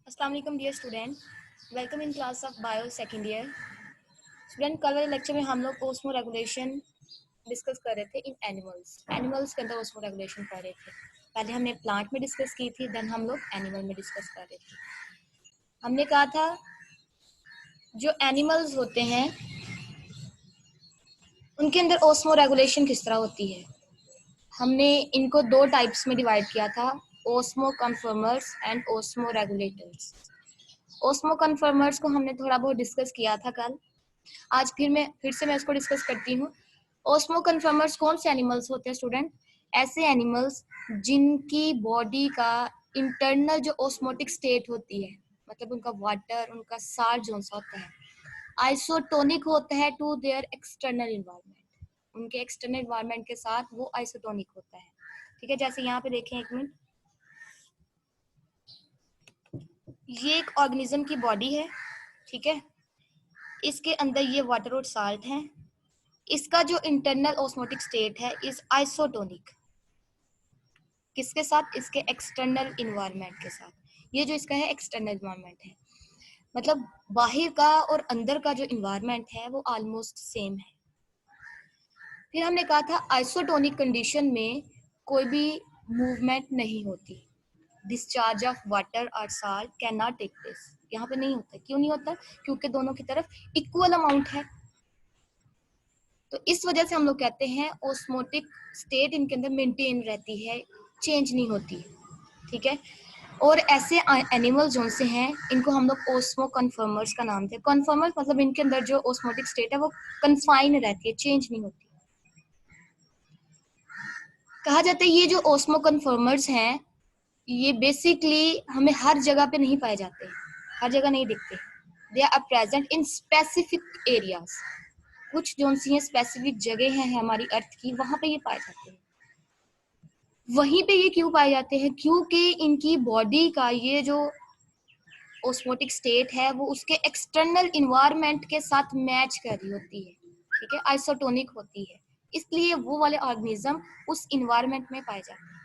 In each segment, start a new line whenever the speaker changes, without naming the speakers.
अस्सलाम वालेकुम dear student, welcome in class of bio second year. Student, कल वाले लेक्चर में हम लोग ओस्मो रेगुलेशन डिस्कस कर रहे थे इन एनिमल्स के अंदर ओस्मो रेगुलेशन कर रहे थे। पहले हमने प्लांट में डिस्कस की थी, देन हम लोग एनिमल में डिस्कस कर रहे थे। हमने कहा था जो एनिमल्स होते हैं उनके अंदर ओस्मो रेगुलेशन किस तरह होती है। हमने इनको दो टाइप्स में डिवाइड किया था, osmo conformers and osmo regulators. Osmo conformers को हमने थोड़ा बहुत डिस्कस किया था कल। आज फिर से मैं इसको डिस्कस करती हूँ। ओस्मो कन्फर्मर्स कौन से एनिमल्स होते हैं स्टूडेंट? ऐसे एनिमल्स जिनकी बॉडी का इंटरनल जो ओस्मोटिक स्टेट होती है, मतलब उनका वाटर, उनका सार जो होता है, आइसोटोनिक होता है टू देयर एक्सटर्नल इन्वायरमेंट। उनके एक्सटर्नल इन्वायरमेंट के साथ वो आइसोटोनिक होता है। ठीक है, जैसे यहाँ पे देखें, एक मिनट, ये एक ऑर्गेनिज्म की बॉडी है। ठीक है, इसके अंदर ये वाटर और साल्ट है। इसका जो इंटरनल ऑस्मोटिक स्टेट है इस आइसोटोनिक। किसके साथ? इसके एक्सटर्नल इन्वायरमेंट के साथ। ये जो इसका है एक्सटर्नल इन्वायरमेंट है, मतलब बाहर का और अंदर का जो इन्वायरमेंट है वो ऑलमोस्ट सेम है। फिर हमने कहा था आइसोटोनिक कंडीशन में कोई भी मूवमेंट नहीं होती। डिस्चार्ज ऑफ वाटर और salt cannot take place. यहाँ पे नहीं होता। क्यों नहीं होता? क्योंकि दोनों की तरफ इक्वल अमाउंट है। तो इस वजह से हम लोग कहते हैं ओस्मोटिक स्टेट इनके अंदर मेंटेन रहती है, चेंज नहीं होती। ठीक है, और ऐसे एनिमल जो से हैं इनको हम लोग ओस्मो कन्फर्मर्स का नाम देते हैं। कन्फर्मर्स मतलब इनके अंदर जो ओस्मोटिक स्टेट है वो कन्फाइन रहती है, चेंज नहीं होती। कहा जाता है ये जो ओस्मो कन्फर्मर्स हैं ये बेसिकली हमें हर जगह पे नहीं पाए जाते, हर जगह नहीं दिखते। They are present in specific areas. कुछ जो सी स्पेसिफिक जगह है हमारी अर्थ की, वहां पे ये पाए जाते हैं। वहीं पे ये क्यों पाए जाते हैं? क्योंकि इनकी बॉडी का ये जो ओस्मोटिक स्टेट है वो उसके एक्सटर्नल इन्वायरमेंट के साथ मैच कर रही होती है। ठीक है, आइसोटोनिक होती है, इसलिए वो वाले ऑर्गेनिज्म उस इन्वायरमेंट में पाए जाते हैं।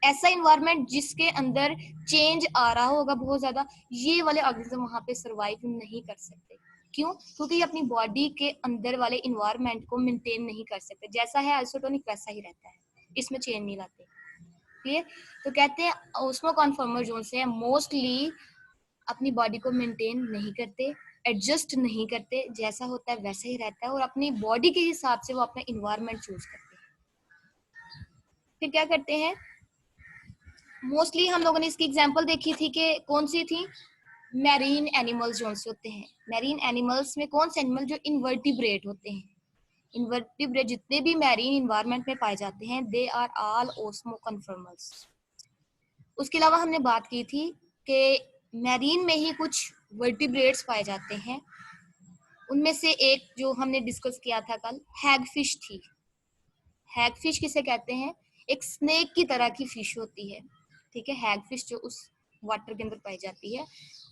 ऐसा इन्वायरमेंट जिसके अंदर चेंज आ रहा होगा बहुत ज्यादा, ये वाले ऑर्गेनिज्म वहां पे सरवाइव नहीं कर सकते। क्यों? क्योंकि ये अपनी बॉडी के अंदर वाले इन्वायरमेंट को मेंटेन नहीं कर सकते। जैसा है आइसोटोनिक वैसा ही रहता है, इसमें चेंज नहीं लाते। क्लियर? तो कहते हैं ओस्मो कन्फर्मर जो से मोस्टली अपनी बॉडी को मेंटेन नहीं करते, एडजस्ट नहीं करते, जैसा होता है वैसा ही रहता है, और अपनी बॉडी के हिसाब से वो अपना इन्वायरमेंट चूज करते हैं। फिर क्या करते हैं? मोस्टली हम लोगों ने इसकी एग्जांपल देखी थी कि कौन सी थी? मैरीन एनिमल्स जो होते हैं। मैरीन एनिमल्स में कौन से एनिमल? जो इनवर्टिब्रेट होते हैं। इनवर्टिब्रेट जितने भी मैरीन इन्वायरमेंट में पाए जाते हैं they are all osmoconformers. उसके अलावा हमने बात की थी कि मैरीन में ही कुछ वर्टिब्रेट्स पाए जाते हैं। उनमें से एक जो हमने डिस्कस किया था कल, हैगफिश थी। हैगफिश किसे कहते हैं? एक स्नेक की तरह की फिश होती है। ठीक है, हैगफिश जो उस वाटर के अंदर पाई जाती है,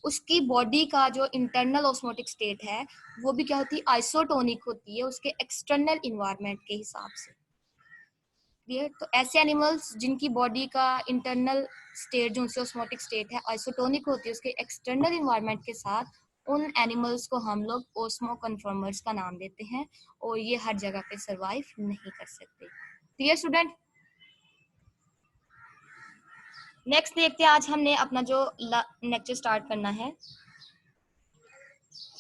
उसकी बॉडी का जो इंटरनल ऑस्मोटिक स्टेट है वो भी क्या होती है? आइसोटोनिक होती है उसके एक्सटर्नल इन्वायरमेंट के हिसाब से। क्लियर? तो ऐसे एनिमल्स जिनकी बॉडी का इंटरनल स्टेट जो उनसे ऑस्मोटिक स्टेट है आइसोटोनिक होती है उसके एक्सटर्नल इन्वायरमेंट के साथ, उन एनिमल्स को हम लोग ओस्मो कन्फर्मर्स का नाम देते हैं, और ये हर जगह पे सरवाइव नहीं कर सकते। Clear student? नेक्स्ट देखते हैं, आज हमने अपना जो लेक्चर स्टार्ट करना है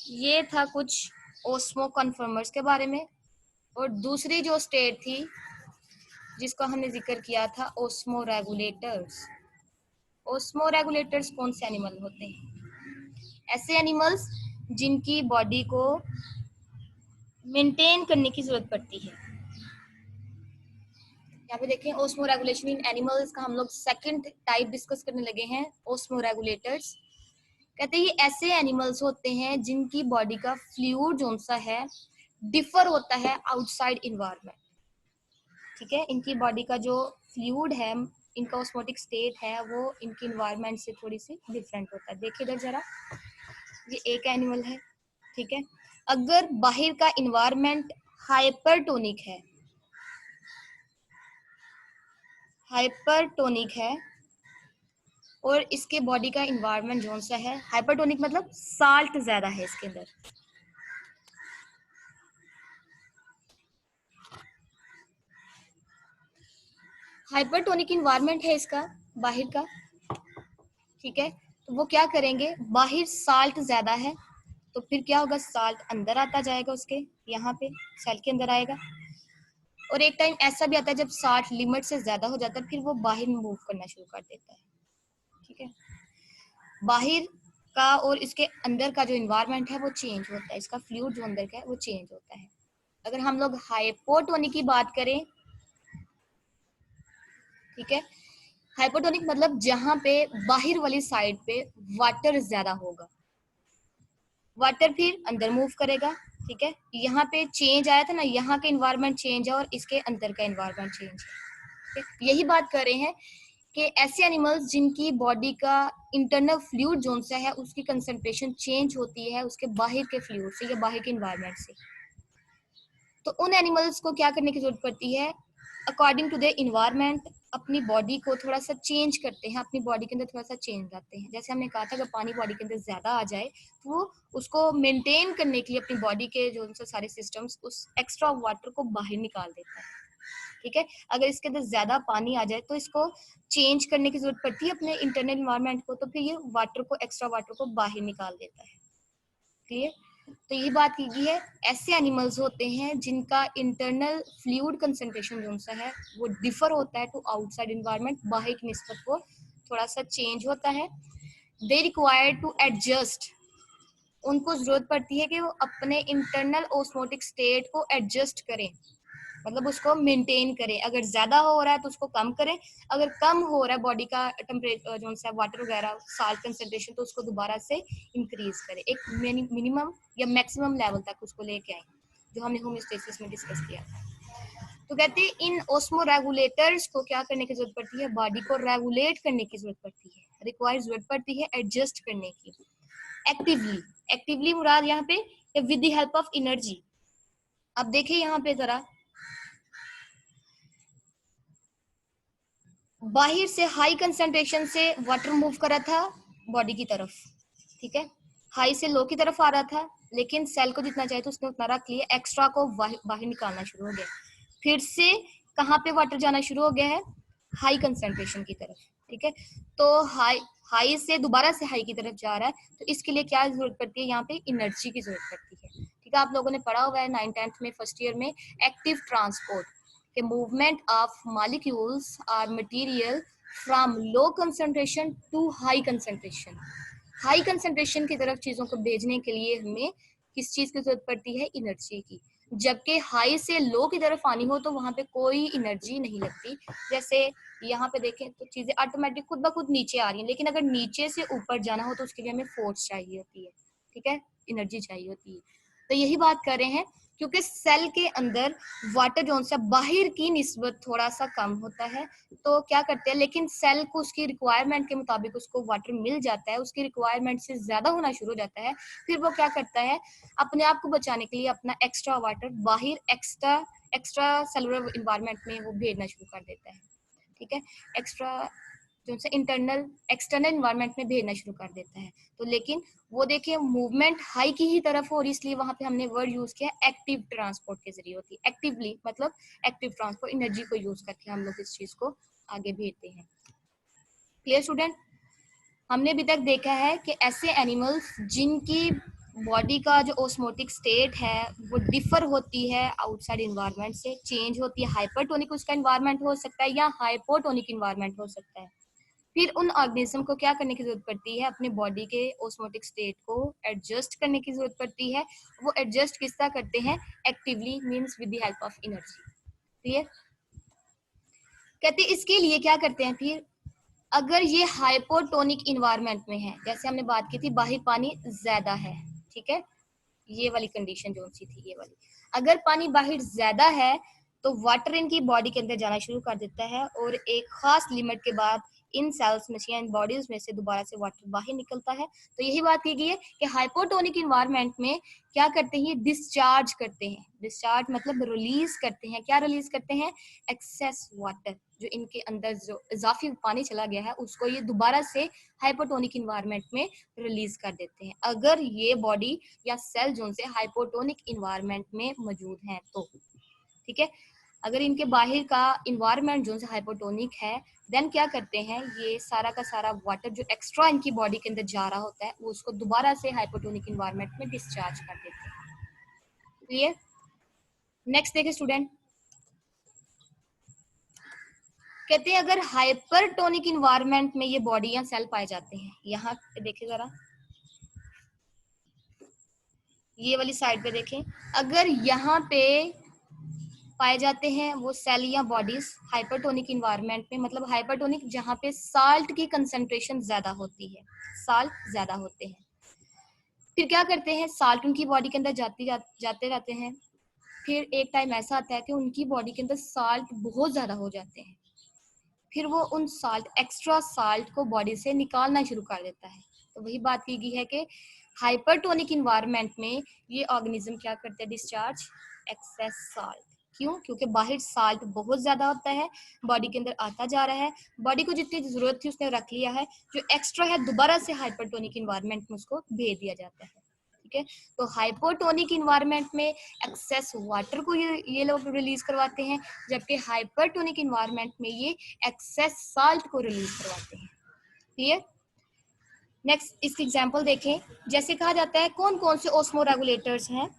ये था कुछ ओस्मो कन्फर्मर्स के बारे में, और दूसरी जो स्टेट थी जिसका हमने जिक्र किया था ओस्मो रेगुलेटर्स। ओस्मो रेगुलेटर्स कौन से एनिमल होते हैं? ऐसे एनिमल्स जिनकी बॉडी को मेंटेन करने की जरूरत पड़ती है। यहाँ पे देखें ओस्मो रेगुलेशन इन एनिमल्स का हम लोग सेकंड टाइप डिस्कस करने लगे हैं, ओस्मो रेगुलेटर्स। कहते हैं ये ऐसे एनिमल्स होते हैं जिनकी बॉडी का फ्लूइड जो सा है डिफर होता है आउटसाइड इन्वायरमेंट। ठीक है, इनकी बॉडी का जो फ्लूइड है, इनका ऑस्मोटिक स्टेट है, वो इनकी इन्वायरमेंट से थोड़ी सी डिफरेंट होता है। देखिए इधर जरा, ये एक एनिमल है। ठीक है, अगर बाहर का इन्वायरमेंट हाइपरटोनिक है, हाइपरटोनिक है और इसके बॉडी का इन्वायरमेंट जोन सा है हाइपरटोनिक, मतलब साल्ट ज्यादा है इसके अंदर। हाइपरटोनिक इन्वायरमेंट है इसका बाहर का, ठीक है। तो वो क्या करेंगे, बाहर साल्ट ज्यादा है तो फिर क्या होगा, साल्ट अंदर आता जाएगा, उसके यहाँ पे सेल के अंदर आएगा। और एक टाइम ऐसा भी आता है जब साल्ट लिमिट से ज्यादा हो जाता है, फिर वो बाहर मूव करना शुरू कर देता है, ठीक है। बाहर का और इसके अंदर का जो इन्वायरमेंट है वो चेंज होता है, इसका फ्लूइड जो अंदर का है वो चेंज होता है। अगर हम लोग हाइपोटोनिक की बात करें, ठीक है, हाइपोटोनिक मतलब जहां पे बाहर वाली साइड पे वाटर ज्यादा होगा, वाटर फिर अंदर मूव करेगा, ठीक है। यहाँ पे चेंज आया था ना, यहाँ का इन्वायरमेंट चेंज है और इसके अंदर का इन्वायरमेंट चेंज है, यही बात कर रहे हैं कि ऐसे एनिमल्स जिनकी बॉडी का इंटरनल फ्लूइड जोन सा है उसकी कंसंट्रेशन चेंज होती है उसके बाहर के फ्लूइड से या बाहर के इन्वायरमेंट से, तो उन एनिमल्स को क्या करने की जरूरत पड़ती है, अकॉर्डिंग टू द इन्वायरमेंट अपनी बॉडी को थोड़ा सा चेंज करते हैं, अपनी बॉडी के अंदर थोड़ा सा चेंज लाते हैं। जैसे हमने कहा था अगर पानी बॉडी के अंदर ज्यादा आ जाए तो वो उसको मेंटेन करने के लिए अपनी बॉडी के जो सारे सिस्टम्स उस एक्स्ट्रा वाटर को बाहर निकाल देता है, ठीक है। अगर इसके अंदर ज्यादा पानी आ जाए तो इसको चेंज करने की जरूरत पड़ती है अपने इंटरनल इन्वायरमेंट को, तो फिर ये वाटर को, एक्स्ट्रा वाटर को बाहर निकाल देता है, क्लियर। तो ये बात की गई है, ऐसे एनिमल्स होते हैं जिनका इंटरनल फ्लूइड कंसंट्रेशन जो सा है वो डिफर होता है टू आउटसाइड इन्वायरमेंट, बाहर की निस्बत को थोड़ा सा चेंज होता है। दे रिक्वायर टू एडजस्ट, उनको जरूरत पड़ती है कि वो अपने इंटरनल ऑस्मोटिक स्टेट को एडजस्ट करें, मतलब उसको मेंटेन करें। अगर ज्यादा हो रहा है तो उसको कम करें, अगर कम हो रहा है बॉडी का टेम्परेचर जो सा वाटर वगैरह साल्ट कंसंट्रेशन तो उसको दोबारा से इंक्रीज करें, एक मिनिमम या मैक्सिमम लेवल तक उसको लेके आए, जो हमने होम्योस्टेसिस में डिस्कस किया था। तो कहते हैं इन ऑस्मो रेगुलेटर्स को क्या करने की जरूरत पड़ती है, बॉडी को रेगुलेट करने की जरूरत पड़ती है, रिक्वायर जरूरत पड़ती है एडजस्ट करने की एक्टिवली। एक्टिवली मुराद यहाँ पे with the help of energy. अब देखिए यहाँ पे जरा, बाहर से हाई कंसंट्रेशन से वाटर मूव कर रहा था बॉडी की तरफ, ठीक है, हाई से लो की तरफ आ रहा था, लेकिन सेल को जितना चाहिए तो उसने उतना रख लिया, एक्स्ट्रा को बाहर निकालना शुरू हो गया। फिर से कहाँ पे वाटर जाना शुरू हो गया है, हाई कंसंट्रेशन की तरफ, ठीक है। तो हाई से दोबारा से हाई की तरफ जा रहा है, तो इसके लिए क्या जरूरत पड़ती है, यहाँ पे एनर्जी की जरूरत पड़ती है, ठीक है। आप लोगों ने पढ़ा हुआ है 9th-10th में, फर्स्ट ईयर में, एक्टिव ट्रांसपोर्ट के मूवमेंट ऑफ मॉलिक्यूल्स और material from low concentration to high concentration. High concentration की तरफ चीजों को भेजने के लिए हमें किस चीज की जरूरत पड़ती है, एनर्जी की। जबकि हाई से लो की तरफ आनी हो तो वहां पे कोई एनर्जी नहीं लगती। जैसे यहाँ पे देखें तो चीजें ऑटोमेटिक खुद ब खुद नीचे आ रही हैं, लेकिन अगर नीचे से ऊपर जाना हो तो उसके लिए हमें फोर्स चाहिए होती है, ठीक है, एनर्जी चाहिए होती है। तो यही बात कर रहे हैं, क्योंकि सेल के अंदर वाटर जो सा बाहर की निस्बत थोड़ा सा कम होता है, तो क्या करते हैं, लेकिन सेल को उसकी रिक्वायरमेंट के मुताबिक उसको वाटर मिल जाता है, उसकी रिक्वायरमेंट से ज्यादा होना शुरू हो जाता है, फिर वो क्या करता है, अपने आप को बचाने के लिए अपना एक्स्ट्रा वाटर बाहर एक्स्ट्रा सेलुलर इन्वायरमेंट में वो भेजना शुरू कर देता है, ठीक है, एक्स्ट्रा जो से इंटरनल एक्सटर्नल इन्वायरमेंट में भेजना शुरू कर देता है। तो लेकिन वो देखिए मूवमेंट हाई की ही तरफ हो, और इसलिए वहां पे हमने वर्ड यूज किया एक्टिव ट्रांसपोर्ट के जरिए होती है। एक्टिवली मतलब एक्टिव ट्रांसपोर्ट, एनर्जी को यूज करके हम लोग इस चीज को आगे भेजते हैं। क्लियर स्टूडेंट, हमने अभी तक देखा है कि ऐसे एनिमल्स जिनकी बॉडी का जो ऑस्मोटिक स्टेट है वो डिफर होती है आउटसाइड इन्वायरमेंट से, चेंज होती है, हाइपरटोनिक उसका इन्वायरमेंट हो सकता है या हाइपोटोनिक इन्वायरमेंट हो सकता है। फिर उन ऑर्गेनिज्म को क्या करने की जरूरत पड़ती है, अपने बॉडी के ऑस्मोटिक स्टेट को एडजस्ट करने की जरूरत पड़ती है। वो एडजस्ट किस तरह करते हैं, actively, means with the help of energy. Clear, कहते हैं इसके लिए क्या करते हैं, फिर अगर ये हाइपोटोनिक इन्वायरमेंट में है, जैसे हमने बात की थी बाहर पानी ज्यादा है, ठीक है, ये वाली कंडीशन जो सी थी, ये वाली, अगर पानी बाहर ज्यादा है तो वाटर इनकी बॉडी के अंदर जाना शुरू कर देता है, और एक खास लिमिट के बाद इन सेल्स में से या इन बॉडीज में से दोबारा से वाटर बाहर निकलता है। तो यही बात की गई है कि हाइपोटोनिक इन्वायरमेंट में क्या करते हैं, ये डिस्चार्ज करते हैं। डिस्चार्ज मतलब रिलीज करते हैं। क्या रिलीज करते हैं? एक्सेस वाटर, जो इनके अंदर जो इजाफी पानी चला गया है उसको ये दोबारा से हाइपोटोनिक इन्वायरमेंट में रिलीज कर देते हैं, अगर ये बॉडी या सेल जो से हाइपोटोनिक इन्वायरमेंट में मौजूद हैं तो। ठीक है, अगर इनके बाहर का इन्वायरमेंट जो से हाइपोटोनिक है, देन क्या करते हैं, ये सारा का सारा वाटर जो एक्स्ट्रा इनकी बॉडी के अंदर जा रहा होता है वो उसको दोबारा से हाइपोटोनिक इन्वायरमेंट में डिस्चार्ज कर देते हैं। क्लियर? नेक्स्ट देखिए स्टूडेंट, कहते हैं अगर हाइपरटोनिक इन्वायरमेंट में ये बॉडी या सेल पाए जाते हैं, यहाँ देखिए जरा, ये वाली साइड पे देखें, अगर यहाँ पे पाए जाते हैं वो सेल या बॉडीज हाइपरटोनिक इन्वायरमेंट में, मतलब हाइपरटोनिक जहाँ पे साल्ट की कंसंट्रेशन ज्यादा होती है, साल्ट ज्यादा होते हैं, फिर क्या करते हैं, साल्ट उनकी बॉडी के अंदर जाते रहते हैं। फिर एक टाइम ऐसा आता है कि उनकी बॉडी के अंदर साल्ट बहुत ज्यादा हो जाते हैं, फिर वो उन साल्ट एक्स्ट्रा साल्ट को बॉडी से निकालना शुरू कर देता है। तो वही बात की गई है कि हाइपरटोनिक इन्वायरमेंट में ये ऑर्गेनिज्म क्या करते हैं, डिस्चार्ज एक्सेस साल्ट। क्यों? क्योंकि बाहर साल्ट बहुत ज्यादा होता है, बॉडी के अंदर आता जा रहा है, बॉडी को जितनी जरूरत थी उसने रख लिया है, जो एक्स्ट्रा है दोबारा से हाइपरटोनिक इन्वायरमेंट में उसको भेज दिया जाता है। ठीक है, तो हाइपोटोनिक इन्वायरमेंट में एक्सेस वाटर को ये लोग रिलीज करवाते हैं, जबकि हाइपरटोनिक इन्वायरमेंट में ये एक्सेस साल्ट को रिलीज करवाते हैं। क्लियर? नेक्स्ट इसकी एग्जांपल देखें, जैसे कहा जाता है कौन कौन से ओस्मो रेगुलेटर्स हैं,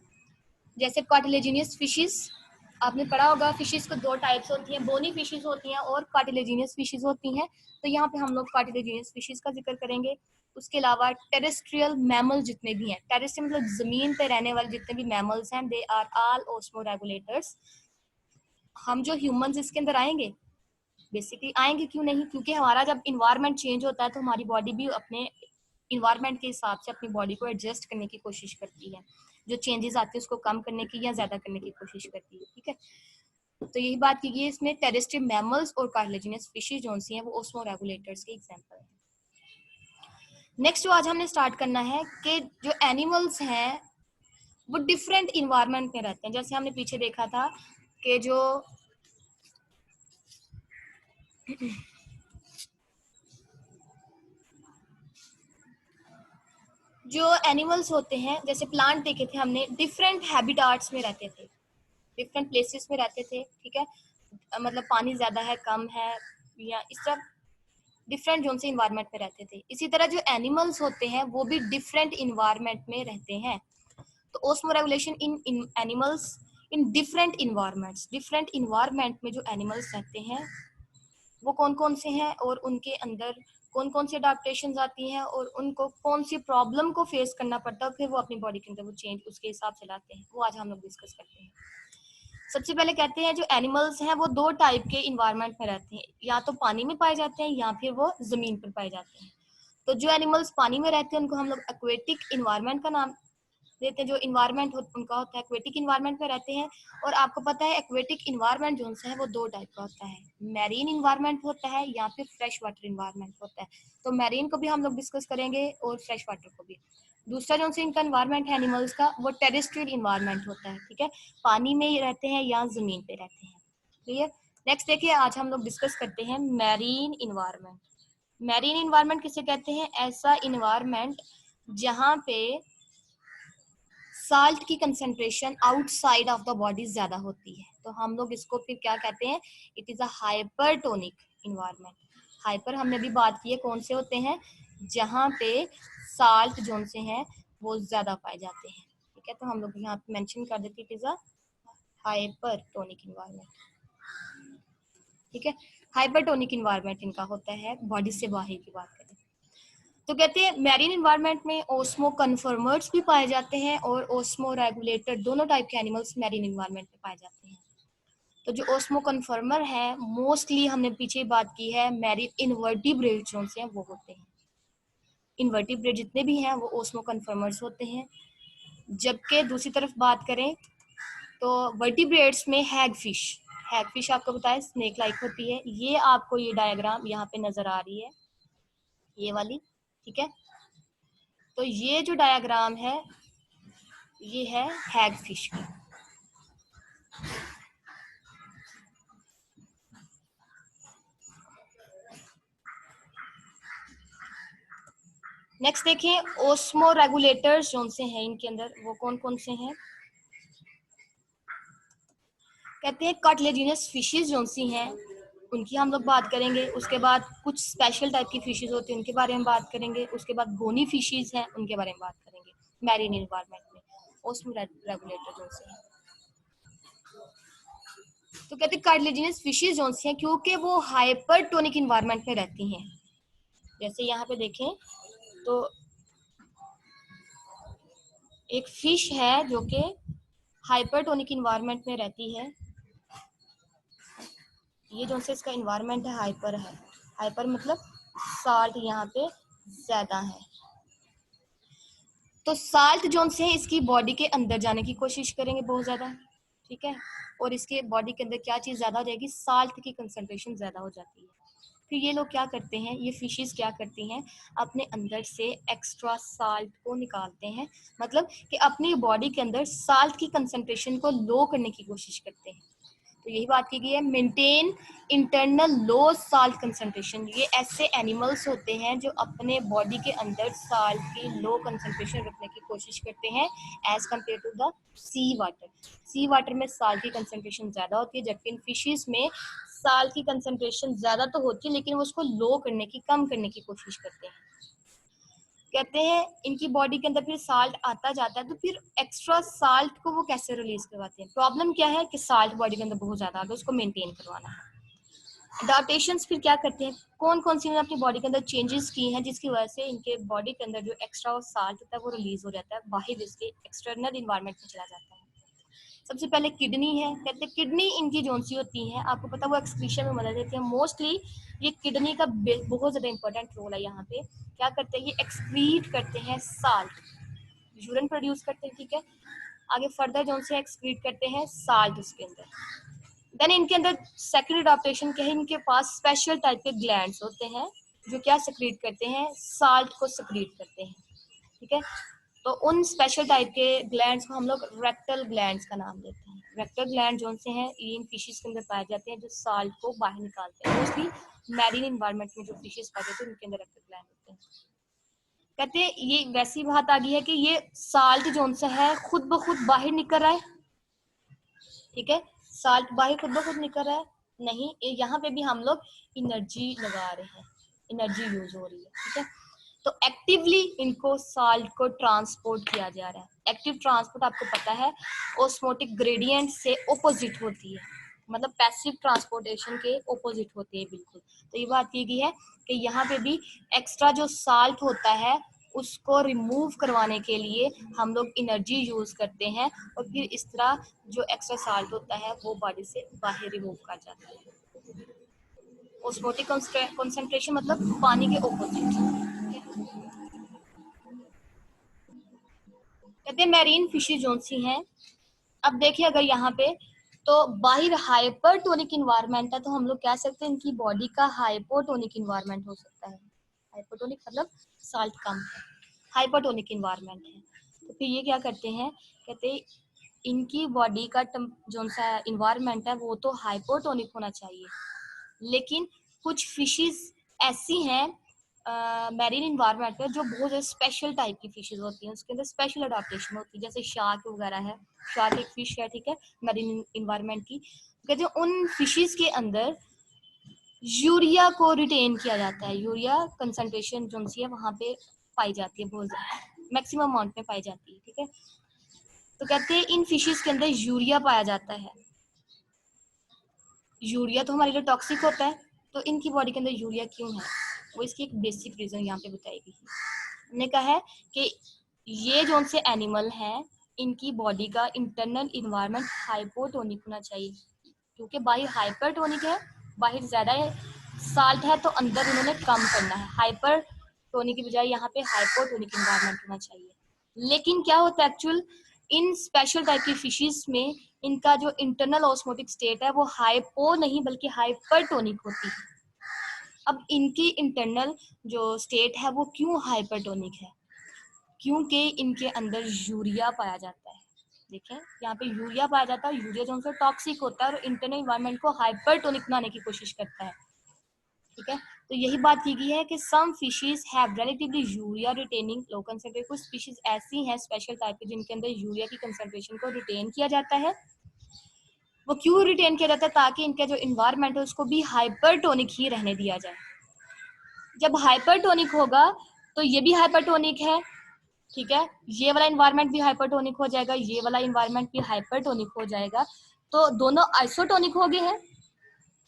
जैसे कार्टिलेजिनियस फिशेस, आपने पढ़ा होगा फिशेस को दो टाइप्स होती हैं, बोनी फिशेस होती हैं और कार्टिलेजिनियस फिशेस होती हैं। तो यहाँ पे हम लोग कार्टिलेजिनियस फिशेस का जिक्र करेंगे। उसके अलावा टेरेस्ट्रियल मैमल जितने भी हैं, टेरेस्ट्रियल मतलब जमीन पे रहने वाले जितने भी मैमल्स हैं, they are all osmoregulators. हम जो ह्यूमंस इसके अंदर आएंगे, बेसिकली आएंगे क्यों नहीं, क्योंकि हमारा जब इन्वायरमेंट चेंज होता है तो हमारी बॉडी भी अपने इन्वायरमेंट के हिसाब से अपनी बॉडी को एडजस्ट करने की कोशिश करती है, जो चेंजेस आते हैं उसको कम करने की या ज्यादा करने की कोशिश करती है। ठीक है, तो यही बात की गई है इसमें, टेरेस्ट्रियल मैमल्स और कार्टिलेजिनस फिशेस जो सी हैं वो ओस्मो रेगुलेटर्स के एग्जांपल हैं। नेक्स्ट जो आज हमने स्टार्ट करना है कि जो एनिमल्स हैं वो डिफरेंट इन्वायरमेंट में रहते हैं। जैसे हमने पीछे देखा था कि जो एनिमल्स होते हैं, जैसे प्लांट देखे थे हमने, डिफरेंट हैबिटाट्स में रहते थे, डिफरेंट प्लेसेस में रहते थे। ठीक है, मतलब पानी ज्यादा है कम है या इस तरह डिफरेंट जोन से इन्वायरमेंट में रहते थे। इसी तरह जो एनिमल्स होते हैं वो भी डिफरेंट इन्वायरमेंट में रहते हैं। तो osmo regulation in animals in different environments, different environment में जो एनिमल्स रहते हैं वो कौन कौन से हैं और उनके अंदर कौन कौन सी अडेप्टेशंस आती हैं और उनको कौन सी प्रॉब्लम को फेस करना पड़ता है, फिर वो अपनी बॉडी के अंदर वो चेंज उसके हिसाब से लाते हैं, वो आज हम लोग डिस्कस करते हैं। सबसे पहले कहते हैं जो एनिमल्स हैं वो दो टाइप के इन्वायरमेंट में रहते हैं, या तो पानी में पाए जाते हैं या फिर वो जमीन पर पाए जाते हैं। तो जो एनिमल्स पानी में रहते हैं उनको हम लोग एक्वेटिक इन्वायरमेंट का नाम देते हैं, जो इन्वायरमेंट उनका होता है एक्वेटिक इन्वायरमेंट में रहते हैं। और आपको पता है एक्वेटिक इन्वायरमेंट जो है वो दो टाइप का होता है, मैरीन इन्वायरमेंट होता है या फिर फ्रेश वाटर इन्वायरमेंट होता है। तो मैरीन को भी हम लोग डिस्कस करेंगे और फ्रेश वाटर को भी। दूसरा जो से इनका इन्वायरमेंट है एनिमल्स का वो टेरेस्ट्रियल इन्वायरमेंट होता है। ठीक है, पानी में ही रहते हैं या जमीन पे रहते हैं। क्लियर? नेक्स्ट देखिए, आज हम लोग डिस्कस करते हैं मैरीन इन्वायरमेंट। मैरीन इन्वायरमेंट किसे कहते हैं? ऐसा इन्वायरमेंट जहाँ पे साल्ट की concentration outside of the body ज्यादा होती है, तो हम लोग इसको फिर क्या कहते हैं? It is a hypertonic environment. Hyper हमने अभी बात की है कौन से होते हैं, जहाँ पे साल्ट जोन से हैं वो ज्यादा पाए जाते हैं। ठीक है, तो हम लोग यहाँ पे मेंशन कर देते हैं it is a hypertonic environment. ठीक है, हाइपरटोनिक इन्वायरमेंट इनका होता है बॉडी से बाहर की बात करें तो। कहते हैं मैरीन इन्वायरमेंट में ओस्मो कन्फर्मर्स भी पाए जाते हैं और ओस्मो रेगुलेटर, दोनों टाइप के एनिमल्स मैरीन इन्वायरमेंट में पाए जाते हैं। तो जो ओस्मो कन्फर्मर है मोस्टली हमने पीछे बात की है मैरीन इनवर्टिब्रेट जो से वो होते हैं, इनवर्टिब्रेट जितने भी हैं वो ओस्मो कन्फर्मर्स होते हैं। जबकि दूसरी तरफ बात करें तो वर्टिब्रेट्स में हैग फिश, हैग फिश आपको बताया स्नेक लाइक होती है। ये आपको ये डायग्राम यहाँ पे नजर आ रही है, ये वाली, ठीक है। तो ये जो डायग्राम है ये है हैग फिश की। नेक्स्ट देखें ओस्मो रेगुलेटर्स जो से हैं इनके अंदर, वो कौन कौन से हैं। कहते हैं कार्टिलेजिनस फिशेस जो सी हैं उनकी हम लोग बात करेंगे। उसके बाद कुछ स्पेशल टाइप की फिशेस होती हैं उनके बारे में बात करेंगे। उसके बाद बोनी फिशेस हैं उनके बारे में बात करेंगे मैरीन एनवायरनमेंट में, ओस्मो रेगुलेटर जो से हैं। तो कहते हैं कार्टिलेजिनस फिशेस जो सी हैं क्योंकि वो हाइपरटोनिक एनवायरनमेंट में रहती हैं। जैसे यहाँ पे देखें तो एक फिश है जो कि हाइपरटोनिक एनवायरनमेंट में रहती है। ये जो से इसका एनवायरनमेंट है हाइपर है, हाइपर मतलब साल्ट यहाँ पे ज्यादा है। तो साल्ट जोन से इसकी बॉडी के अंदर जाने की कोशिश करेंगे बहुत ज्यादा, ठीक है। और इसके बॉडी के अंदर क्या चीज ज्यादा हो जाएगी, साल्ट की कंसंट्रेशन ज्यादा हो जाती है। फिर ये लोग क्या करते हैं, ये फिशेस क्या करती हैं, अपने अंदर से एक्स्ट्रा साल्ट को निकालते हैं। मतलब कि अपनी बॉडी के अंदर साल्ट की कंसंट्रेशन को लो करने की कोशिश करते हैं। तो यही बात की गई है, मेंटेन इंटरनल लो साल्ट कंसंट्रेशन। ये ऐसे एनिमल्स होते हैं जो अपने बॉडी के अंदर साल्ट की लो कंसंट्रेशन रखने की कोशिश करते हैं as compared to the sea water. Sea water में साल्ट की कंसंट्रेशन ज्यादा होती है, जबकि इन फिशेस में साल्ट की कंसंट्रेशन ज्यादा तो होती है लेकिन वो उसको लो करने की, कम करने की कोशिश करते हैं। कहते हैं इनकी बॉडी के अंदर फिर साल्ट आता जाता है, तो फिर एक्स्ट्रा साल्ट को वो कैसे रिलीज करवाते हैं। प्रॉब्लम क्या है कि साल्ट बॉडी के अंदर बहुत ज्यादा आ गया, उसको मेंटेन करवाना है। अडॉप्टेशंस फिर क्या करते हैं, कौन कौन सी अपनी बॉडी के अंदर चेंजेस की हैं जिसकी वजह से इनके बॉडी के अंदर जो एक्स्ट्रा साल्ट होता है वो रिलीज हो जाता है, बाहर इसके एक्सटर्नल इन्वायरमेंट में चला जाता है। सबसे पहले किडनी है। कहते हैं किडनी इनकी जोन सी होती है, आपको पता है वो एक्सक्रीशन में मदद देती है। मोस्टली ये किडनी का बहुत ज्यादा इंपॉर्टेंट रोल है यहाँ पे। क्या करते हैं, ये एक्सक्रीट करते हैं साल्ट, यूरिन प्रोड्यूस करते हैं, ठीक है। आगे फर्दर जोन से एक्सक्रीट करते हैं साल्ट उसके अंदर। देन इनके अंदर सेकेंडरी अडॉप्टेशन क्या है, इनके पास स्पेशल टाइप के ग्लैंड्स होते हैं जो क्या सेक्रेट करते हैं, साल्ट को सेक्रेट करते हैं, ठीक है। तो उन स्पेशल टाइप के ग्लैंड्स को हम लोग रेक्टल ग्लैंड्स का नाम देते हैं। रेक्टल ग्लैंड जो से हैं इन फिशेस के अंदर पाए जाते हैं जो साल्ट को बाहर निकालते हैं। मोस्टली मैरीन एनवायरनमेंट में जो फिशेस पाए जाते हैं उनके अंदर रेक्टल ग्लैंड होते हैं। कहते हैं ये वैसी बात आ गई है कि ये साल्ट जो सा है खुद ब खुद बाहर निकल रहा है, ठीक है। साल्ट बाहर खुद ब खुद निकल रहा है नहीं, यहाँ पे भी हम लोग एनर्जी लगा रहे हैं, एनर्जी यूज हो रही है, ठीक है। तो एक्टिवली इनको साल्ट को ट्रांसपोर्ट किया जा रहा है। एक्टिव ट्रांसपोर्ट आपको पता है ओस्मोटिक ग्रेडियंट से ऑपोजिट होती है, मतलब पैसिव ट्रांसपोर्टेशन के ऑपोजिट होती है बिल्कुल। तो ये बात की गई है कि यहाँ पे भी एक्स्ट्रा जो साल्ट होता है उसको रिमूव करवाने के लिए हम लोग एनर्जी यूज करते हैं और फिर इस तरह जो एक्स्ट्रा साल्ट होता है वो बॉडी से बाहर रिमूव कर जाता है। ऑस्मोटिक कंसंट्रेशन मतलब पानी के ऑपोजिट। कहते हैं मैरीन फिशेज जोन सी हैं। अब देखिए अगर यहाँ पे तो बाहर हाइपरटोनिक इन्वायरमेंट है तो हम लोग कह सकते हैं इनकी बॉडी का हाइपोटोनिक इन्वायरमेंट हो सकता है। हाइपोटोनिक मतलब साल्ट कम है, हाइपरटोनिक इन्वायरमेंट है। तो फिर ये क्या करते हैं, कहते हैं इनकी बॉडी का जो सा इन्वायरमेंट है वो तो हाइपोटोनिक होना चाहिए, लेकिन कुछ फिशेस ऐसी हैं मैरीन इन्वायरमेंट में जो बहुत स्पेशल टाइप की फिशेस होती हैं, उसके अंदर स्पेशल अडॉप्टेशन होती है। जैसे शार्क वगैरह है, शार्क एक फिश है, ठीक है, मैरीन इन्वायरमेंट की। कहते हैं उन फिशेस के अंदर यूरिया को रिटेन किया जाता है, यूरिया कंसंट्रेशन जो सी है वहां पे पाई जाती है, बहुत मैक्सिमम अमाउंट में पाई जाती है, ठीक है। तो कहते हैं इन फिशेस के अंदर यूरिया पाया जाता है। यूरिया तो हमारे लिए टॉक्सिक होता है, तो इनकी बॉडी के अंदर यूरिया क्यों है, वो इसकी एक बेसिक रीजन यहाँ पे बताई गई है। हमने कहा है कि ये जो से एनिमल है इनकी बॉडी का इंटरनल इन्वायरमेंट हाइपोटोनिक होना चाहिए, क्योंकि बाहर हाइपरटोनिक है, बाहर ज्यादा साल्ट है तो अंदर उन्होंने कम करना है। हाइपरटोनिक की बजाय यहाँ पे हाइपोटोनिक इन्वायरमेंट होना चाहिए। लेकिन क्या होता है एक्चुअल इन स्पेशल टाइप की फिशेस में इनका जो इंटरनल ऑस्मोटिक स्टेट है वो हाइपो नहीं बल्कि हाइपरटोनिक होती है। अब इनकी इंटरनल जो स्टेट है वो क्यों हाइपरटोनिक है? क्योंकि इनके अंदर यूरिया पाया जाता है। देखें यहाँ पे यूरिया पाया जाता है, यूरिया जो उनसे टॉक्सिक होता है और इंटरनल इन्वायरमेंट को हाइपरटोनिक बनाने की कोशिश करता है। ठीक है, तो यही बात की गई है कि some fishes have relatively urea retaining low concentration. कुछ स्पीशीज ऐसी हैं स्पेशल टाइप की जिनके अंदर यूरिया की कंसेंट्रेशन को रिटेन किया जाता है। वो क्यों रिटेन किया जाता है? ताकि इनका जो इन्वायरमेंट है उसको भी हाइपरटोनिक ही रहने दिया जाए। जब हाइपरटोनिक होगा तो ये भी हाइपरटोनिक है, ठीक है, ये वाला इन्वायरमेंट भी हाइपरटोनिक हो जाएगा, ये वाला इन्वायरमेंट भी हाइपरटोनिक हो जाएगा, तो दोनों आइसोटोनिक हो गए हैं,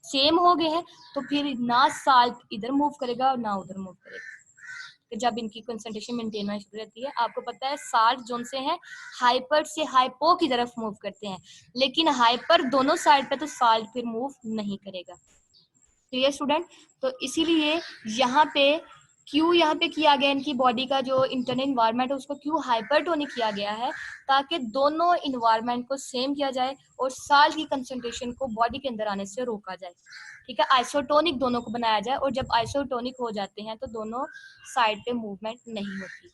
सेम हो गए हैं, तो फिर ना साल्ट इधर मूव करेगा और ना उधर मूव करेगा। तो जब इनकी कंसंट्रेशन मेंटेन होनी शुरू रहती है, आपको पता है साल्ट जोन से हैं हाइपर से हाइपो की तरफ मूव करते हैं, लेकिन हाइपर दोनों साइड पे तो साल्ट फिर मूव नहीं करेगा। Clear student? तो इसीलिए यहाँ पे क्यों यहाँ पे किया गया इनकी बॉडी का जो इंटरनल इन्वायरमेंट है उसको क्यों हाइपरटोनिक किया गया है, ताकि दोनों इन्वायरमेंट को सेम किया जाए और साल्ट की कंसंट्रेशन को बॉडी के अंदर आने से रोका जाए। ठीक है, आइसोटोनिक दोनों को बनाया जाए, और जब आइसोटोनिक हो जाते हैं तो दोनों साइड पे मूवमेंट नहीं होती।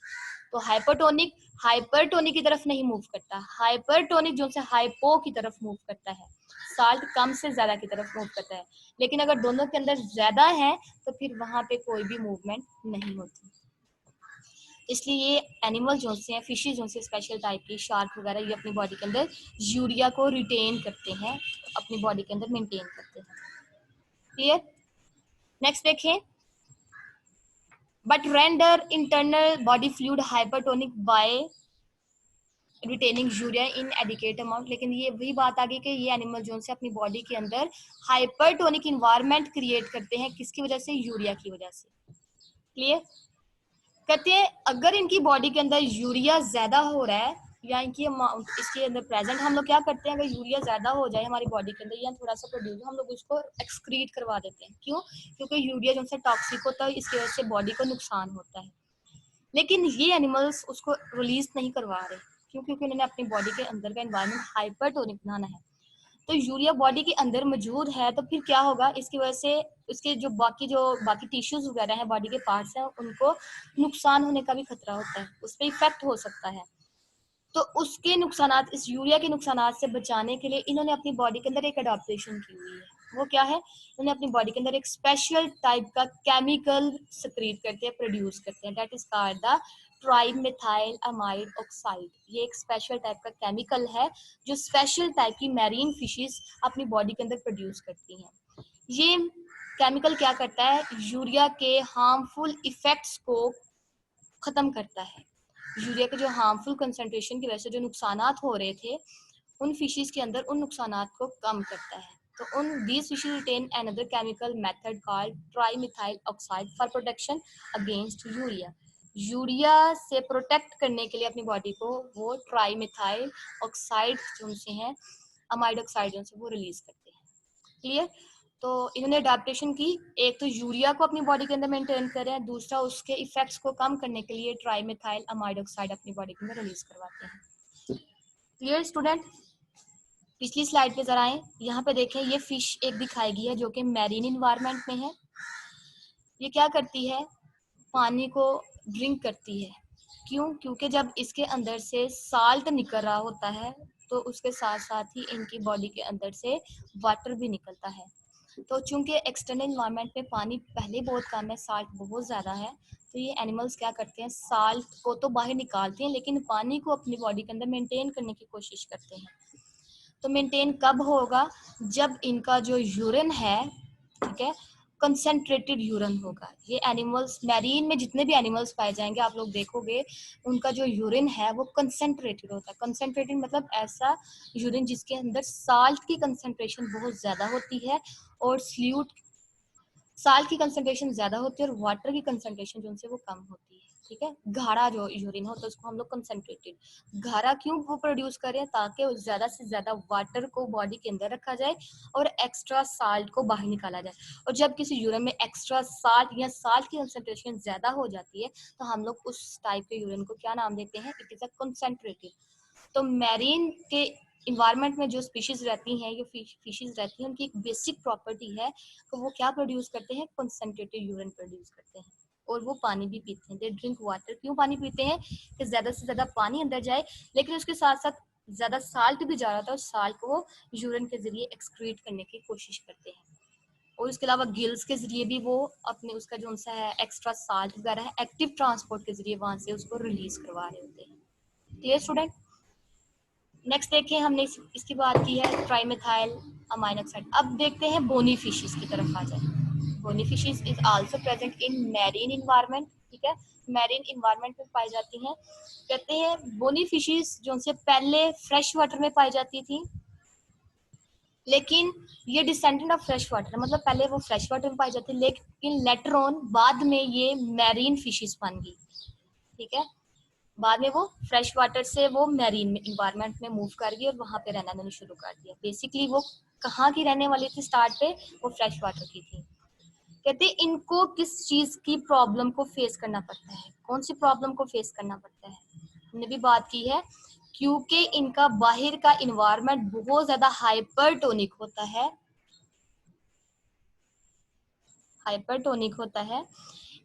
तो हाइपोटोनिक हाइपरटोनिक की तरफ नहीं मूव करता, हाइपरटोनिक जो से हाइपो की तरफ मूव करता है, साल्ट कम से ज्यादा की तरफ मूव करता है। लेकिन अगर दोनों के अंदर ज्यादा है तो फिर वहां पे कोई भी मूवमेंट नहीं होती। इसलिए ये एनिमल जो से हैं, फिशेज जो से स्पेशल टाइप की शार्क वगैरह, ये अपनी बॉडी के अंदर यूरिया को रिटेन करते हैं, अपनी बॉडी के अंदर मेंटेन करते हैं। क्लियर? नेक्स्ट देखें, but render internal body fluid hypertonic by retaining urea in adequate amount. लेकिन ये वही बात आ गई कि ये एनिमल जो से अपनी बॉडी के अंदर हाइपरटोनिक इन्वायरमेंट क्रिएट करते हैं, किसकी वजह से? यूरिया की वजह से। क्लियर? कहते हैं अगर इनकी बॉडी के अंदर यूरिया ज्यादा हो रहा है या इनकी अमाउंट इसके अंदर प्रेजेंट, हम लोग क्या करते हैं, अगर यूरिया ज्यादा हो जाए हमारी बॉडी के अंदर या थोड़ा सा प्रोड्यूस, हम लोग उसको एक्सक्रीट करवा देते हैं। क्यों? क्योंकि यूरिया जो से टॉक्सिक होता है, इसकी वजह से बॉडी को नुकसान होता है। लेकिन ये एनिमल्स उसको रिलीज नहीं करवा रहे, क्यों? क्योंकि उन्होंने अपनी बॉडी के अंदर का एनवायरनमेंट हाइपरटोनिक बनाना है। तो यूरिया बॉडी के अंदर मौजूद है तो फिर क्या होगा, इसकी वजह से उसके जो बाकी टिश्यूज वगैरह हैं, बॉडी के पार्ट्स हैं, उनको नुकसान होने का भी खतरा होता है, उस पर इफेक्ट हो सकता है। तो उसके नुकसानात, इस यूरिया के नुकसानात से बचाने के लिए इन्होंने अपनी बॉडी के अंदर एक अडॉप्टेशन की हुई है। वो क्या है? इन्होंने अपनी बॉडी के अंदर एक स्पेशल टाइप का केमिकल सक्रीट करते हैं, प्रोड्यूस करते हैं, that is called the trimethyl amide oxide. ये एक स्पेशल टाइप का केमिकल है जो स्पेशल टाइप की मैरीन फिशेस अपनी बॉडी के अंदर प्रोड्यूस करती हैं। ये केमिकल क्या करता है? यूरिया के हार्मफुल इफेक्ट्स को खत्म करता है। यूरिया के जो हार्मफुल कंसंट्रेशन की वजह से जो नुकसानात हो रहे थे उन फिशेस के अंदर, उन नुकसानात को कम करता है। तो उन these fishes retain another chemical method called trimethyl oxide for protection against urea. Urea से प्रोटेक्ट करने के लिए अपनी बॉडी को वो ट्राइमेथाइल ऑक्साइड जो से हैं, अमाइड ऑक्साइड जो से वो रिलीज करते हैं। क्लियर? तो इन्होंने अडेप्टेशन की, एक तो यूरिया को अपनी बॉडी के अंदर मेंटेन कर रहे हैं, दूसरा उसके इफेक्ट्स को कम करने के लिए ट्राइमेथाइल अमाइड ऑक्साइड अपनी बॉडी के अंदर रिलीज करवाते हैं। Clear student? पिछली स्लाइड पे जरा आए, यहाँ पे देखें, ये फिश एक दिखाई गई है जो कि मैरीन इन्वायरमेंट में है। ये क्या करती है? पानी को ड्रिंक करती है। क्यों? क्योंकि जब इसके अंदर से साल्ट निकल रहा होता है तो उसके साथ साथ ही इनकी बॉडी के अंदर से वाटर भी निकलता है। तो चूंकि एक्सटर्नल इन्वायरमेंट में पानी पहले बहुत कम है, साल्ट बहुत ज़्यादा है, तो ये एनिमल्स क्या करते हैं, साल्ट को तो बाहर निकालते हैं लेकिन पानी को अपनी बॉडी के अंदर मेंटेन करने की कोशिश करते हैं। तो मेंटेन कब होगा? जब इनका जो यूरिन है, ठीक है, कंसेंट्रेटेड यूरिन होगा। ये एनिमल्स, मैरीन में जितने भी एनिमल्स पाए जाएंगे आप लोग देखोगे उनका जो यूरिन है वो कंसेंट्रेटेड होता है। कंसेंट्रेटेड मतलब ऐसा यूरिन जिसके अंदर साल्ट की कंसेंट्रेशन बहुत ज्यादा होती है और स्ल्यूट, साल्ट की कंसेंट्रेशन ज्यादा होती है और वाटर की कंसेंट्रेशन जो उनसे वो कम होती है। ठीक है, गाढ़ा जो यूरिन होता है उसको हम लोग कंसेंट्रेटेड, गाढ़ा क्यों वो प्रोड्यूस करें? ताकि ज्यादा से ज्यादा वाटर को बॉडी के अंदर रखा जाए और एक्स्ट्रा साल्ट को बाहर निकाला जाए। और जब किसी यूरिन में एक्स्ट्रा साल्ट या साल्ट की कंसेंट्रेशन ज्यादा हो जाती है तो हम लोग उस टाइप के यूरिन को क्या नाम देते हैं? It is a concentrated. तो मैरीन के इन्वायरमेंट में जो स्पीशीज रहती हैं, जो फिशेज रहती हैं, उनकी एक बेसिक प्रॉपर्टी है कि वो क्या प्रोड्यूस करते हैं, कंसंट्रेटेड यूरिन प्रोड्यूस करते हैं, और वो पानी भी पीते हैं। They drink water. क्यों पानी पीते हैं? कि ज्यादा से ज्यादा पानी अंदर जाए, लेकिन उसके साथ साथ ज्यादा साल्ट भी जा रहा था, और साल्ट को वो यूरिन के जरिए एक्सक्रीट करने की कोशिश करते हैं। और उसके अलावा गिल्स के जरिए भी वो अपने उसका जो सा है एक्स्ट्रा साल्ट वगैरह है, एक्टिव ट्रांसपोर्ट के जरिए वहां से उसको रिलीज करवा रहे होते हैं। Clear student? नेक्स्ट देखिए, हमने इसकी बात की है ट्राइमेथाइल अमाइन ऑक्साइड। अब देखते हैं बोनी फिशेस की तरफ आ जाए। Bony fishes is also present in marine environment. ठीक है, मैरीन इन्वायरमेंट में पाई जाती हैं। कहते हैं बोनी फिशेस जो उनसे पहले फ्रेश वाटर में पाई जाती थी, लेकिन ये डिसेंडेंट ऑफ फ्रेश वाटर, मतलब पहले वो फ्रेश वाटर में पाई जाती है, लेकिन लेटर ऑन बाद में ये मैरीन फिशेस बन गई। ठीक है, बाद में वो फ्रेश वाटर से वो मैरीन इन्वायरमेंट में मूव कर गई और वहां पे रहना मैंने शुरू कर दिया। बेसिकली वो कहाँ की रहने वाली थी स्टार्ट पे? वो फ्रेश वाटर की थी। कहते हैं इनको किस चीज की प्रॉब्लम को फेस करना पड़ता है? कौन सी प्रॉब्लम को फेस करना पड़ता है? हमने भी बात की है, क्योंकि इनका बाहर का इन्वायरमेंट बहुत ज्यादा हाइपरटोनिक होता है। हाइपरटोनिक होता है,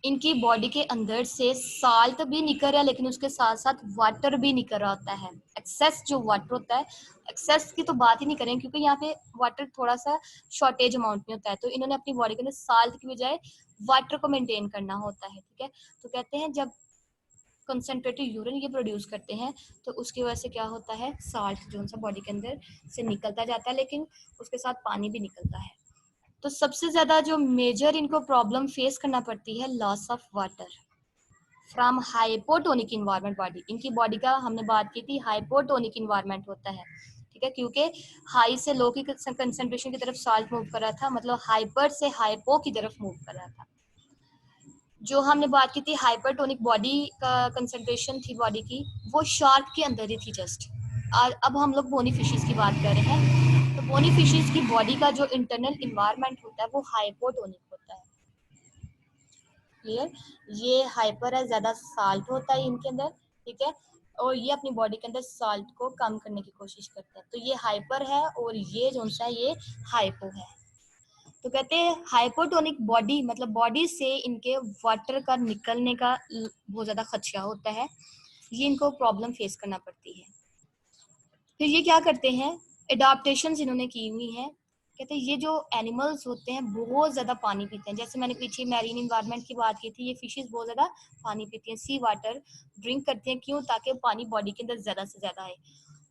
इनकी बॉडी के अंदर से साल्ट भी निकल रहा है, लेकिन उसके साथ साथ वाटर भी निकल रहा होता है। एक्सेस जो वाटर होता है, एक्सेस की तो बात ही नहीं करें, क्योंकि यहाँ पे वाटर थोड़ा सा शॉर्टेज अमाउंट में होता है, तो इन्होंने अपनी बॉडी के अंदर साल्ट की बजाय वाटर को मेंटेन करना होता है। ठीक है, तो कहते हैं जब कंसंट्रेटेड यूरिन ये प्रोड्यूस करते हैं, तो उसकी वजह से क्या होता है, साल्ट जो सा बॉडी के अंदर से निकलता जाता है, लेकिन उसके साथ पानी भी निकलता है। तो सबसे ज्यादा जो मेजर इनको प्रॉब्लम फेस करना पड़ती है, loss of water from hypotonic environment body. इनकी बॉडी का हमने बात की थी, हाइपोटोनिक इन्वायरमेंट होता है। ठीक है, क्योंकि हाई से लो की कंसंट्रेशन की तरफ साल्ट मूव कर रहा था, मतलब हाइपर से हाइपो की तरफ मूव कर रहा था। जो हमने बात की थी हाइपरटोनिक बॉडी का कंसंट्रेशन थी बॉडी की, वो शार्क के अंदर ही थी जस्ट। अब हम लोग बोनी फिशेस की बात कर रहे हैं, तो बोनी फिशेस की बॉडी का जो इंटरनल इन्वायरमेंट होता है वो हाइपोटोनिक होता है। क्लियर? ये हाइपर है, ज्यादा साल्ट होता है इनके अंदर। ठीक है, और ये अपनी बॉडी के अंदर साल्ट को कम करने की कोशिश करते हैं, तो ये हाइपर है, और ये जो सा है ये हाइपो है। तो कहते हैं हाइपोटोनिक बॉडी, मतलब बॉडी से इनके वाटर का निकलने का बहुत ज्यादा खदशा होता है, ये इनको प्रॉब्लम फेस करना पड़ती है। फिर ये क्या करते हैं, एडाप्टेशन इन्होंने की हुई है। कहते हैं ये जो एनिमल्स होते हैं बहुत ज्यादा पानी पीते हैं, जैसे मैंने पीछे मैरीन इन्वायरमेंट की बात की थी, ये फिशेस बहुत ज्यादा पानी पीती हैं, सी वाटर ड्रिंक करते हैं। क्यों? ताकि पानी बॉडी के अंदर ज्यादा से ज्यादा आए,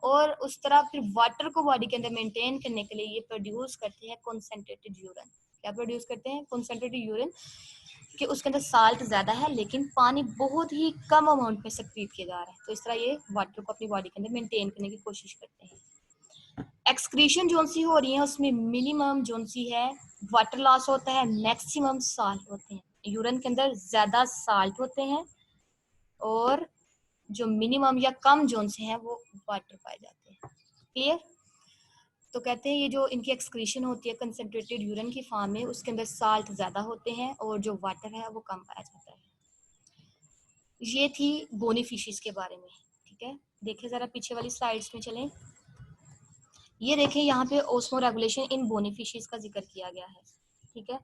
और उस तरह फिर वाटर को बॉडी के अंदर मेंटेन करने के लिए ये प्रोड्यूस करते हैं कंसंट्रेटेड यूरिन। क्या प्रोड्यूस करते हैं? कंसंट्रेटेड यूरिन, कि उसके अंदर साल्ट ज्यादा है लेकिन पानी बहुत ही कम अमाउंट में सक्रीट किया जा रहा है, तो इस तरह ये वाटर को अपनी बॉडी के अंदर मेंटेन करने की कोशिश करते हैं। एक्सक्रीशन जो सी हो रही है उसमें मिनिमम जो सी है वाटर लॉस होता है, मैक्सिमम साल्ट होते हैं। यूरिन के अंदर ज्यादा साल्ट होते हैं, और जो मिनिमम या कम जोन से है वो वाटर पाए जाते हैं। क्लियर? तो कहते हैं ये जो इनकी एक्सक्रीशन होती है कंसंट्रेटेड यूरिन की फॉर्म में, उसके अंदर साल्ट ज्यादा होते हैं और जो वाटर है वो कम पाया जाता है। ये थी बोनी फिशेस के बारे में। ठीक है, देखें जरा पीछे वाली स्लाइड्स में चलें। ये देखें यहाँ पे osmoregulation in bony fishes का जिक्र किया गया है। ठीक है,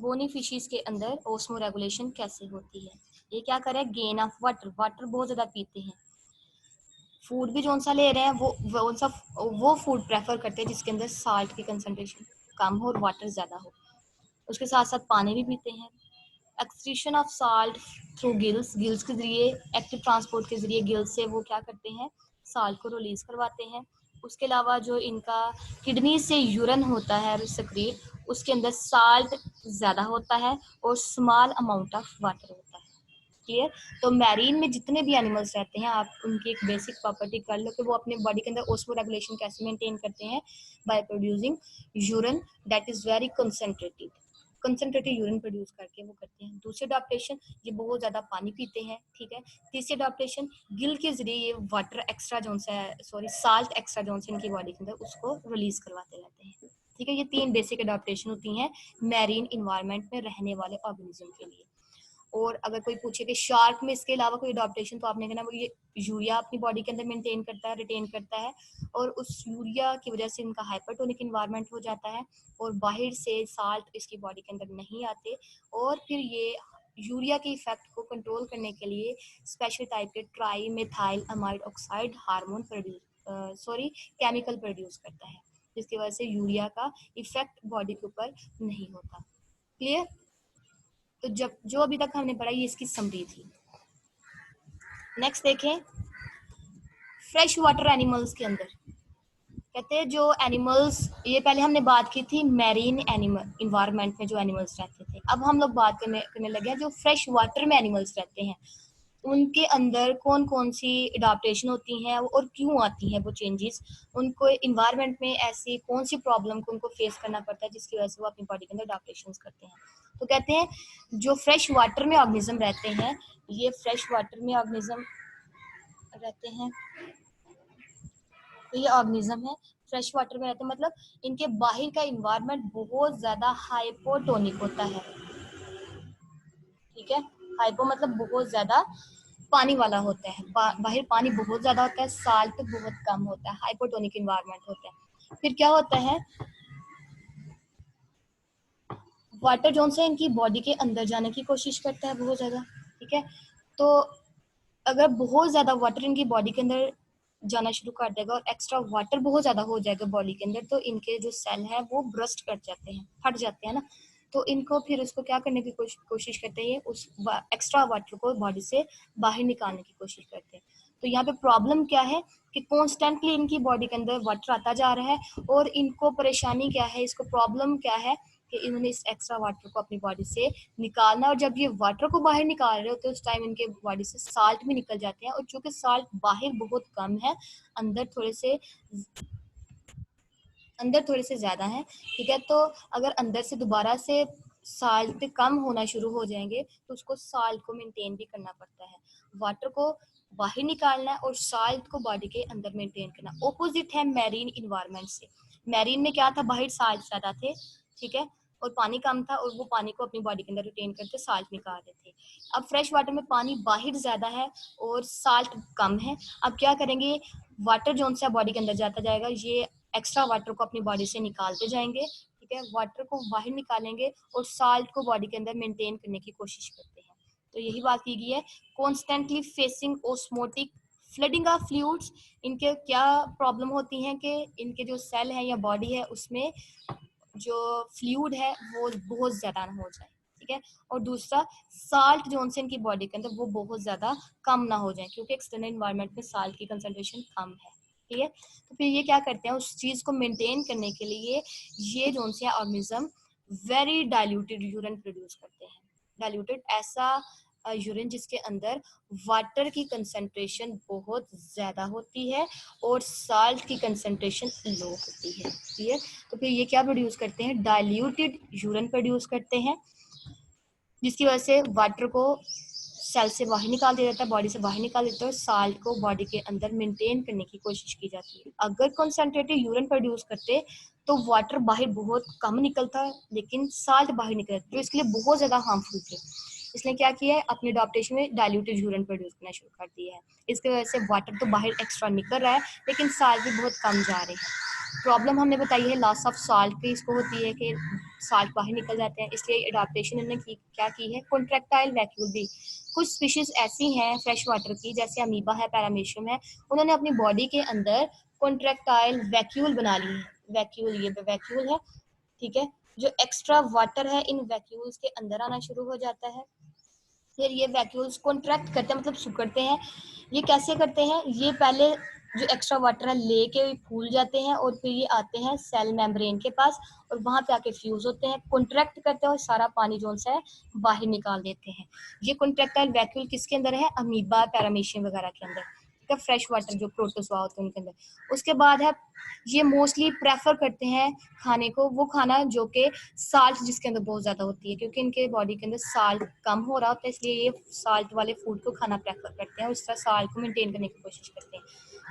बोनी फिशेस के अंदर ओस्मो रेगुलेशन कैसे होती है। ये क्या करे, गेन ऑफ वाटर, वाटर बहुत ज्यादा पीते हैं। फूड भी जो सा ले रहे हैं वो फूड प्रेफर करते हैं जिसके अंदर साल्ट की कंसंट्रेशन कम हो और वाटर ज्यादा हो। उसके साथ साथ पानी भी पीते हैं। Excretion of salt through gills, gills के जरिए, एक्टिव ट्रांसपोर्ट के जरिए गिल्स से वो क्या करते हैं, साल्ट को रिलीज करवाते हैं। उसके अलावा जो इनका किडनी से यूरिन होता है सक्रिएट, उसके अंदर साल्ट ज्यादा होता है और स्मॉल अमाउंट ऑफ वाटर होता है। क्लियर? तो मैरीन में जितने भी एनिमल्स रहते हैं, आप उनकी एक बेसिक प्रॉपर्टी कर लो कि वो अपने बॉडी के अंदर ओस्मो रेगुलेशन कैसे मेंटेन करते हैं, by producing urine that is very concentrated urine produce करके वो करते हैं। दूसरी अडॉप्टेशन, ये बहुत ज्यादा पानी पीते हैं। ठीक है, तीसरी अडॉप्टेशन, गिल के जरिए ये वाटर एक्स्ट्रा जोन से साल्ट एक्स्ट्रा जोन से इनकी बॉडी के अंदर उसको रिलीज करवाते रहते हैं। ठीक है, ये तीन बेसिक अडॉप्टेशन होती हैं मैरीन इन्वायरमेंट में रहने वाले ऑर्गेनिज्म के लिए। और अगर कोई पूछे कि शार्क में इसके अलावा कोई अडॉप्टेशन, तो आपने कहना वो ये यूरिया अपनी बॉडी के अंदर मेंटेन करता है, रिटेन करता है, और उस यूरिया की वजह से इनका हाइपरटोनिक इन्वायरमेंट हो जाता है और बाहर से साल्ट इसकी बॉडी के अंदर नहीं आते, और फिर ये यूरिया के इफेक्ट को कंट्रोल करने के लिए स्पेशल टाइप के tri methyl amide oxide hormone chemical produce करता है, जिसकी वजह से यूरिया का इफेक्ट बॉडी के ऊपर नहीं होता। क्लियर? तो जब जो अभी तक हमने पढ़ा ये इसकी समरी थी। नेक्स्ट देखें, फ्रेश वाटर एनिमल्स के अंदर कहते हैं जो एनिमल्स, ये पहले हमने बात की थी मैरीन एनिमल इन्वायरमेंट में जो एनिमल्स रहते थे, अब हम लोग बात करने लगे हैं जो फ्रेश वाटर में एनिमल्स रहते हैं, उनके अंदर कौन कौन सी अडॉप्टेशन होती हैं और क्यों आती हैं वो चेंजेस, उनको इन्वायरमेंट में ऐसी कौन सी प्रॉब्लम को उनको फेस करना पड़ता है जिसकी वजह से वो अपनी बॉडी के अंदर अडॉप्टेशन करते हैं। तो कहते हैं जो फ्रेश वाटर में ऑर्गेनिज्म रहते हैं, ये फ्रेश वाटर में ऑर्गेनिज्म रहते हैं, तो ये ऑर्गेनिज्म है फ्रेश वाटर में रहते हैं, मतलब इनके बाहर का इन्वायरमेंट बहुत ज्यादा हाइपोटोनिक होता है। ठीक है, हाइपो मतलब बहुत ज्यादा पानी वाला होता है, बाहर पानी बहुत ज्यादा होता है, साल्ट बहुत कम होता है, हाइपोटोनिक इन्वायरमेंट होता है। फिर क्या होता है, वाटर जोन से इनकी बॉडी के अंदर जाने की कोशिश करता है बहुत ज्यादा। ठीक है, तो अगर बहुत ज्यादा वाटर इनकी बॉडी के अंदर जाना शुरू कर देगा और एक्स्ट्रा वाटर बहुत ज्यादा हो जाएगा बॉडी के अंदर, तो इनके जो सेल है वो ब्रस्ट कर जाते हैं, फट जाते हैं ना, तो इनको फिर उसको क्या करने की कोशिश करते हैं, उस एक्स्ट्रा वाटर को बॉडी से बाहर निकालने की कोशिश करते हैं। तो यहाँ पे प्रॉब्लम क्या है कि कॉन्स्टेंटली इनकी बॉडी के अंदर वाटर आता जा रहा है, और इनको परेशानी क्या है, इसको प्रॉब्लम क्या है कि इन्होंने इस एक्स्ट्रा वाटर को अपनी बॉडी से निकालना, और जब ये वाटर को बाहर निकाल रहे होते हैं उस टाइम इनके बॉडी से साल्ट भी निकल जाते हैं, और चूंकि साल्ट बाहर बहुत कम है, अंदर थोड़े से ज्यादा है। ठीक है, तो अगर अंदर से दोबारा से साल्ट कम होना शुरू हो जाएंगे तो उसको साल्ट को मेंटेन भी करना पड़ता है, वाटर को बाहर निकालना और साल्ट को बॉडी के अंदर मेंटेन करना। ऑपोजिट है मैरीन इन्वायरमेंट से। मैरीन में क्या था, बाहर साल्ट ज्यादा थे, ठीक है, और पानी कम था, और वो पानी को अपनी बॉडी के अंदर रिटेन करके साल्ट निकाल रहे थे। अब फ्रेश वाटर में पानी बाहर ज्यादा है और साल्ट कम है, अब क्या करेंगे, वाटर जोन से बॉडी के अंदर जाता जाएगा, ये एक्स्ट्रा वाटर को अपनी बॉडी से निकालते जाएंगे। ठीक है, वाटर को बाहर निकालेंगे और साल्ट को बॉडी के अंदर मेंटेन करने की कोशिश करते हैं। तो यही बात की गई है, constantly facing osmotic flooding of fluids. इनके क्या प्रॉब्लम होती है कि इनके जो सेल है या बॉडी है उसमें जो फ्लूइड है वो बहुत ज्यादा ना हो जाए। ठीक है, और दूसरा साल्ट जोन से इनकी बॉडी के अंदर वो बहुत ज्यादा कम ना हो जाए, क्योंकि एक्सटर्नल एनवायरनमेंट में साल्ट की कंसंट्रेशन कम है। ठीक है, तो फिर ये क्या करते हैं, उस चीज को मेंटेन करने के लिए ये जोन से organism very diluted urine produce करते हैं। डाइल्यूटेड ऐसा यूरिन जिसके अंदर वाटर की कंसंट्रेशन बहुत ज्यादा होती है और साल्ट की कंसंट्रेशन लो होती है। ठीक है, तो फिर ये क्या प्रोड्यूस करते हैं, डाइल्यूटेड यूरिन प्रोड्यूस करते हैं, जिसकी वजह से वाटर को सेल से बाहर निकाल दिया जाता है, बॉडी से बाहर निकाल देते हैं, और साल्ट को बॉडी के अंदर मेंटेन करने की कोशिश की जाती है। अगर कंसंट्रेटेड यूरिन प्रोड्यूस करते तो वाटर बाहर बहुत कम निकलता है, लेकिन साल्ट बाहर निकलता, जो इसके लिए बहुत ज्यादा हार्मफुल थे। इसने क्या किया है, अपने अडॉप्टेशन में डाइल्यूटेड यूरिन प्रोड्यूस करना शुरू कर दिया है। इसकी वजह से वाटर तो बाहर एक्स्ट्रा निकल रहा है, लेकिन साल्ट भी बहुत कम जा रहे हैं। प्रॉब्लम हमने बताई है लॉस ऑफ साल्ट की, इसको होती है कि साल्ट बाहर निकल जाते हैं, इसलिए अडॉप्टेशन इन्होंने क्या की है, कॉन्ट्रैक्टाइल वैक्यूल भी। कुछ स्पीशीज ऐसी हैं फ्रेश वाटर की, जैसे अमीबा है, पैरामीशियम है, उन्होंने अपनी बॉडी के अंदर कॉन्ट्रैक्टाइल वैक्यूल बना ली है। वैक्यूल, ये वैक्यूल है, ठीक है, जो एक्स्ट्रा वाटर है इन वैक्यूल्स के अंदर आना शुरू हो जाता है। फिर ये वैक्यूल्स कॉन्ट्रैक्ट करते हैं, मतलब सिकुड़ते हैं। ये कैसे करते हैं, ये पहले जो एक्स्ट्रा वाटर है लेके फूल जाते हैं, और फिर ये आते हैं सेल मेम्ब्रेन के पास, और वहां पे आके फ्यूज होते हैं, कॉन्ट्रैक्ट करते हैं, और सारा पानी जो है बाहर निकाल देते हैं। ये कॉन्ट्रैक्टाइल वैक्यूल किसके अंदर है, अमीबा, पैरामीशियम वगैरह के अंदर, फ्रेश वाटर जो प्रोटोजोआ होते हैं उनके अंदर। उसके बाद है, ये मोस्टली प्रेफर करते हैं खाने को, वो खाना जो कि साल्ट जिसके अंदर बहुत ज्यादा होती है, क्योंकि इनके बॉडी के अंदर साल्ट कम हो रहा होता है, इसलिए ये साल्ट वाले फूड को खाना प्रेफर करते हैं और इस तरह साल्ट को मेंटेन करने की कोशिश करते हैं।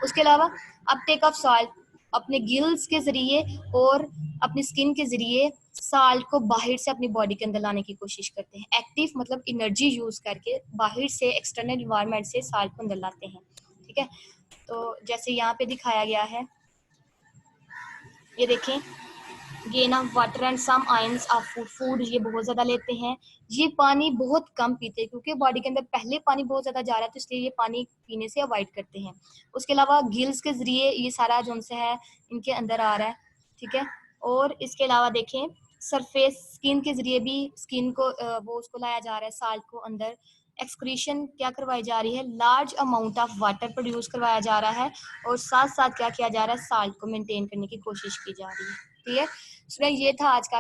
उसके अलावा अपटेक ऑफ साल्ट अपने गिल्स के जरिए और अपनी स्किन के जरिए साल्ट को बाहर से अपनी बॉडी के अंदर लाने की कोशिश करते हैं। एक्टिव मतलब एनर्जी यूज करके बाहर से एक्सटर्नल इन्वायरमेंट से साल्ट को अंदर लाते हैं। ठीक है, तो जैसे यहाँ पे दिखाया गया है, ये देखें, gain of water and some ions of food, food ये बहुत ज्यादा लेते हैं। ये पानी बहुत कम पीते हैं क्योंकि बॉडी के अंदर पहले पानी बहुत ज्यादा जा रहा है, तो इसलिए ये पानी पीने से अवॉइड करते हैं। उसके अलावा गिल्स के जरिए ये सारा जो उनसे है इनके अंदर आ रहा है। ठीक है, और इसके अलावा देखें सरफेस स्किन के जरिए भी स्किन को वो उसको लाया जा रहा है साल्ट को अंदर। एक्सक्रीशन क्या करवाई जा रही है, large amount of water produce करवाया जा रहा है, और साथ साथ क्या किया जा रहा है, साल्ट को मेंटेन करने की कोशिश की जा रही है। ठीक है, ये था आज का